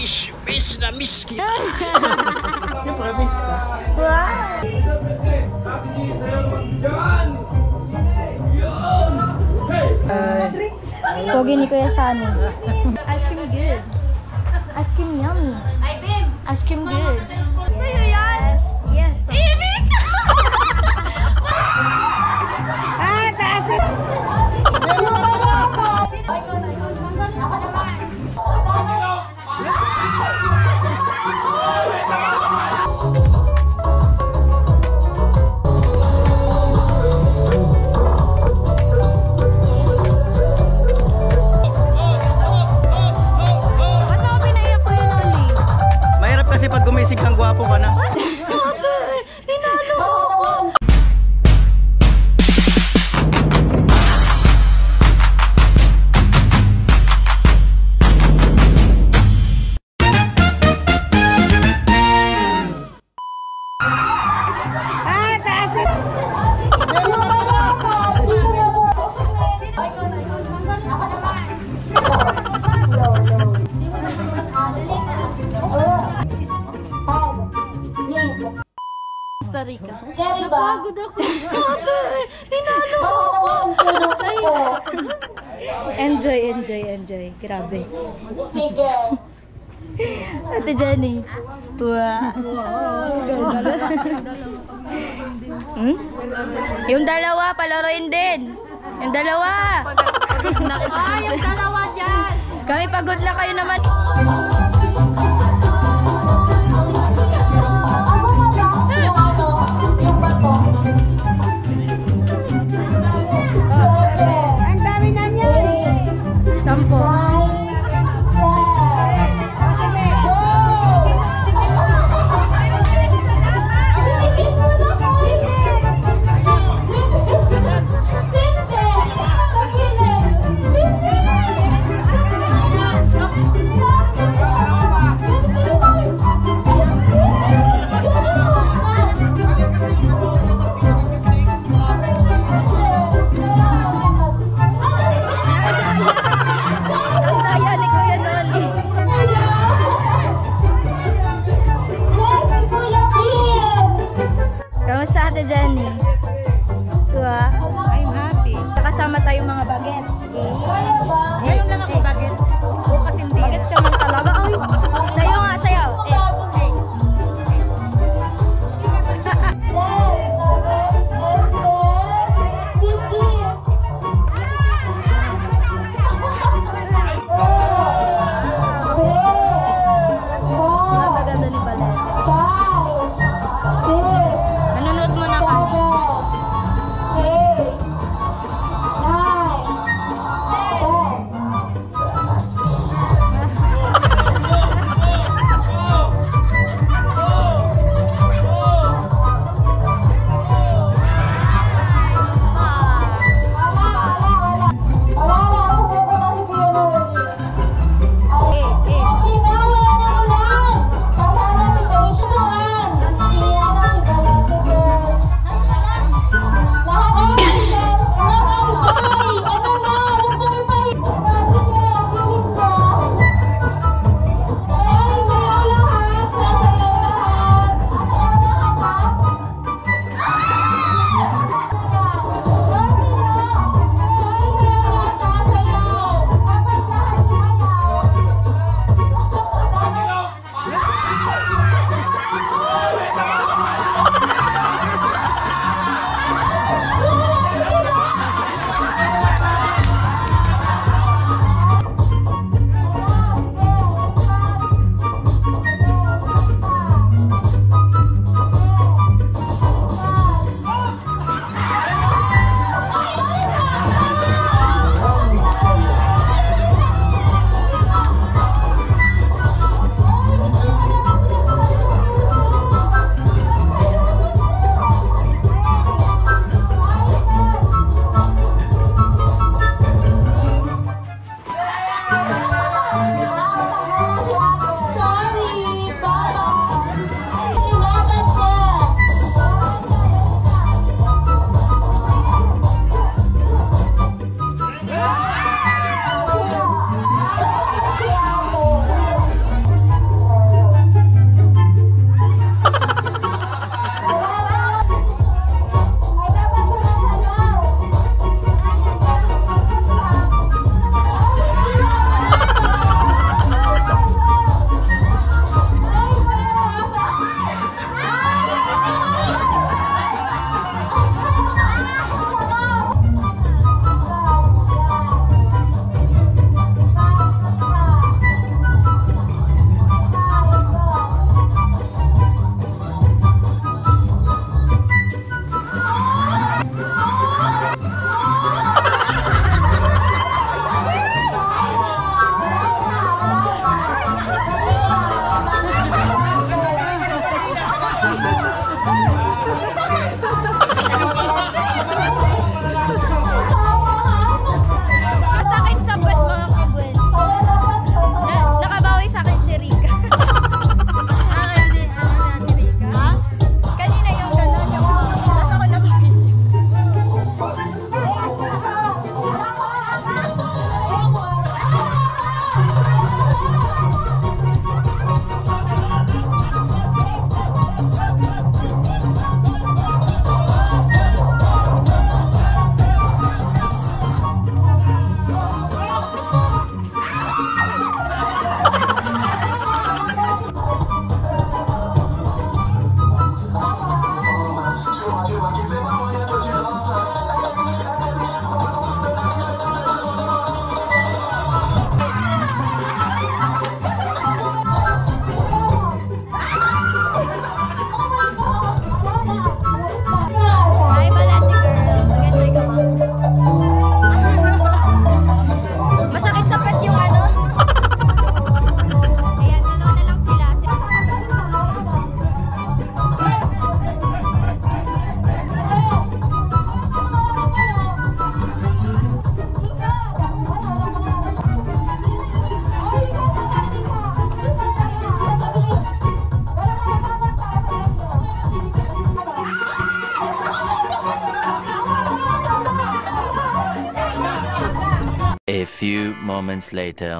Miss na miss kita. Pogi ni Kuya Sunny. Ice cream good. Ice cream yummy. Ice cream good. Sa'yo yan? Yes. Ibig! Taas it! Kasi pag gumising kang gwapo ka na. Tinalo! Taas it! Costa Rica. Napagod ako. Tinalo ako. Enjoy. Grabe. Sige. Ate Jenny. Wow. Yung dalawa, palaroin din. Yung dalawa. Yung dalawa dyan. Kami pagod na, kayo naman. Ang dami na niya. 10. Go! few moments later.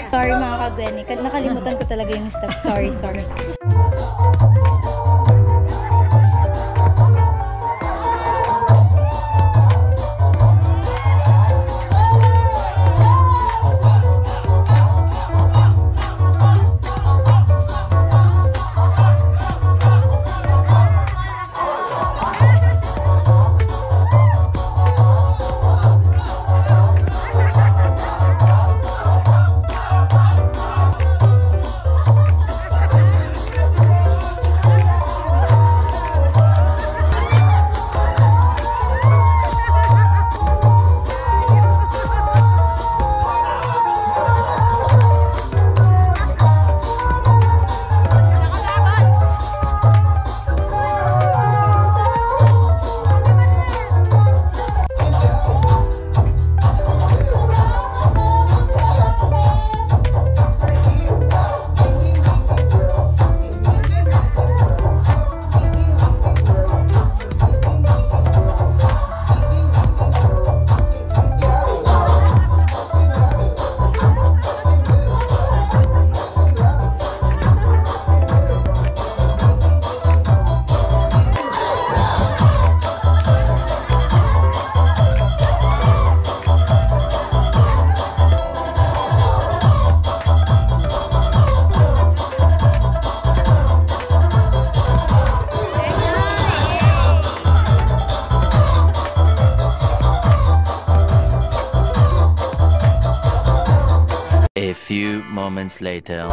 Sorry mga ka-Gwenny. Nakalimutan ko talaga yung step. Sorry. A few moments later.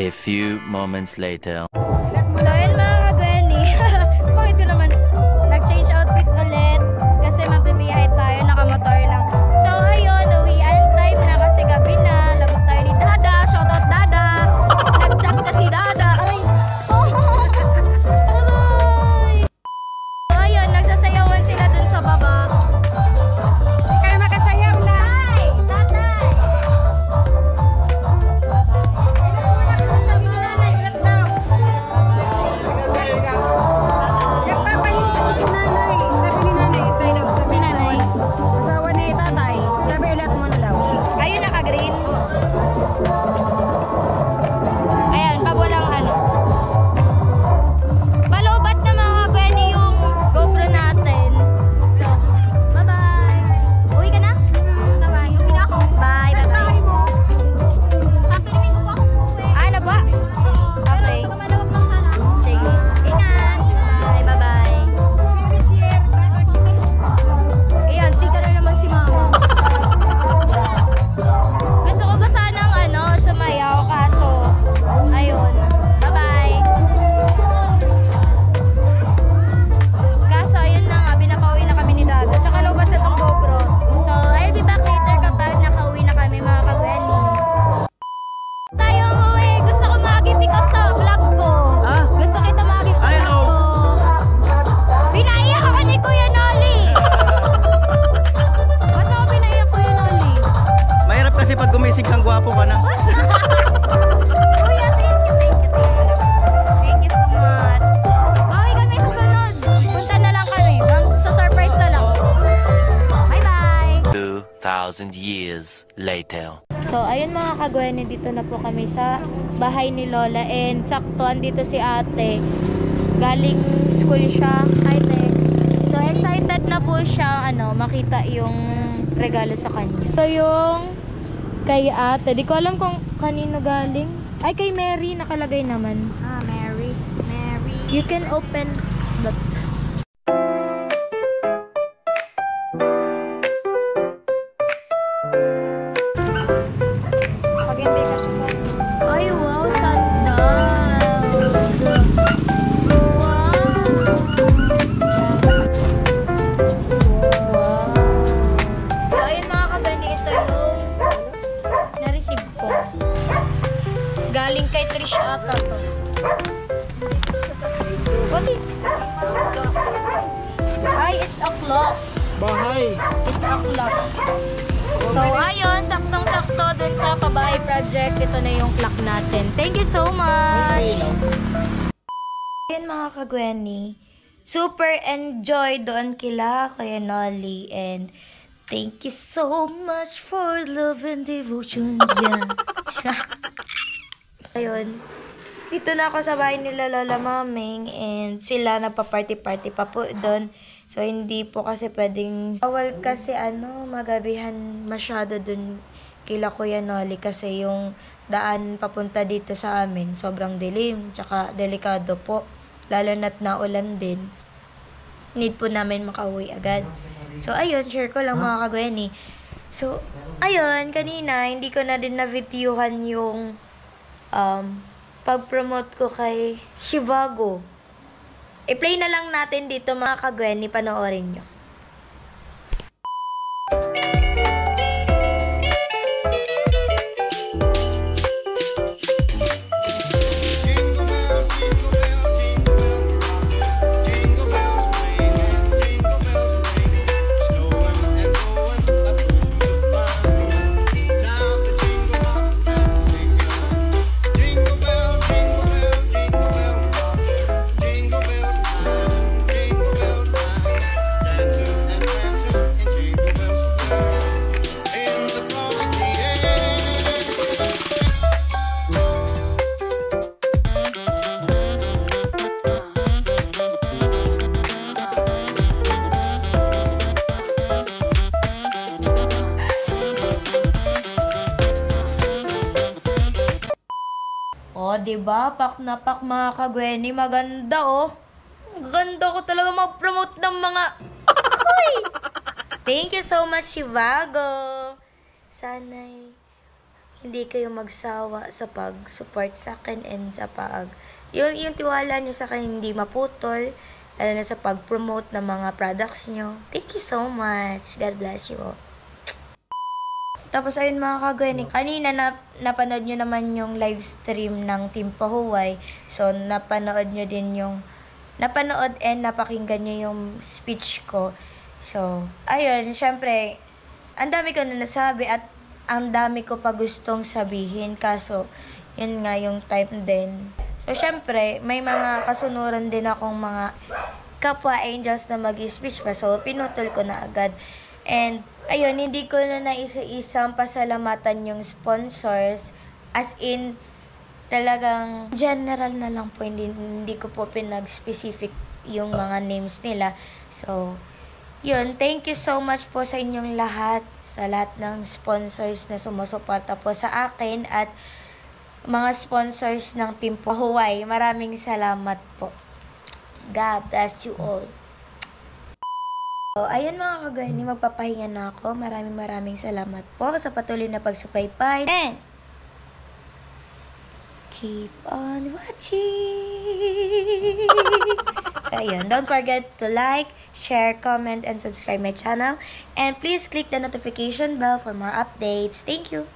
A few moments later. So ayun mga kagweni. Bakit ko naman nag-change outfit ulit kasi magbibiyahe tayo, nakamotor lang. So ayun, uwian time na kasi gabi na. Labot tayo ni Dada. Shoutout Dada. Nag-chat kasi Dada. Ay! Oh! Aray! So ayun, nagsasayawan sila dun sa baba. Kayo makasayaw na! Hi! Tatay! Ayun, naka-green. Ayan, pag walang ano. Palobat na mga kagweni yung GoPro natin. So, bye-bye. Uwi ka na? Bye-bye. Uwi na ako. Bye, bye-bye. Sakto namin ko ako uwi. Ah, naba? Okay. Sige. Ingat. Bye, bye-bye. Ayan, chika na naman si mama. Gusto ko ba sanang sumayaw kaso ayun. Bye-bye. Kaso ayun na nga, pinapauwi na kami ni Dada. Tsaka lobat na tong GoPro. So, I'll be back later kapag nakauwi na kami mga kagweni. Tayo umuwi. Gusto ko mag-pick up sa vlog ko. Ah? Gusto kita mag-pick up sa Ay, vlog ko. Pinaiyak ako ni Kuya Noli. Ba't ako pinaiyak Kuya Noli? Mahirap kasi pag gumising kang gwapo ka na. Kuya, thank you. Thank you so much. Bawi kami sa sunod. Punta na lang kami. Sa surprise na lang. Bye-bye. 2,000 years later. So, ayun mga kagweni, dito na po kami sa bahay ni Lola. And sakto, andito si ate. Galing school siya. Hi, te. So, excited na po siya, makita yung regalo sa kanya. So, yung kay ate. Di ko alam kung kanino galing. Ay, kay Mary. Nakalagay naman. Ah, Mary. You can open the... Pag hindi ka siya sa... Ay, wow, sandal. Wow. So, ayun mga kagani, ito yung na-receive ko. Galing kay Trish ata to. Bakit? Ay, it's a clock. Bahay. It's a clock. So, ayun, saktong-sakto dun sa pabahay project. Ito na yung clock natin. Thank you so much! Ayun mga kagweni, super enjoy doon kila Kuya Noli. And thank you so much for love and devotion. Yeah. Ayun. Dito na ako sa bahay nila Lola Maming. And sila nagpa-party-party pa po doon. So, hindi po kasi pwedeng bawal kasi magabihan masyado dun kila Kuya Noli kasi yung daan papunta dito sa amin sobrang dilim, tsaka delikado po. Lalo na't naulan din. Need po namin makauwi agad. So, ayun, share ko lang mga kagweni. So, ayun, kanina, hindi ko na din na-videohan yung pag-promote ko kay Shivago. I-play na lang natin dito mga kagweni, panoorin nyo. Oh, diba? Pak na pak mga kagweni. Maganda, oh. Ganda ko talaga mag-promote ng mga... Thank you so much, Shivago. Sana'y hindi kayo magsawa sa pag-support sa akin and sa yung tiwala nyo sa akin hindi maputol, lalo na sa pag-promote ng mga products nyo. Thank you so much. God bless you all. Tapos ayun mga kagwani, kanina napanood nyo naman yung live stream ng Team Pahuway. So napanood and napakinggan nyo yung speech ko. So ayun, syempre, ang dami ko na nasabi at ang dami ko pa gustong sabihin. Kaso, yun nga yung time din. So syempre, may mga kasunuran din akong mga kapwa angels na mag-speech pa. So pinutol ko na agad. And ayun, hindi ko na naisa-isang pasalamatan yung sponsors. As in, talagang general na lang po. Hindi ko po pinag-specific yung mga names nila. So, yun. Thank you so much po sa inyong lahat. Sa lahat ng sponsors na sumusuporta po sa akin. At mga sponsors ng Team Pahuway. Maraming salamat po. God bless you all. So, ayun mga kagani, magpapahinga na ako. Maraming salamat po sa patuloy na pagsubaybay. And keep on watching. So, ayun. Don't forget to like, share, comment, and subscribe my channel. And please click the notification bell for more updates. Thank you.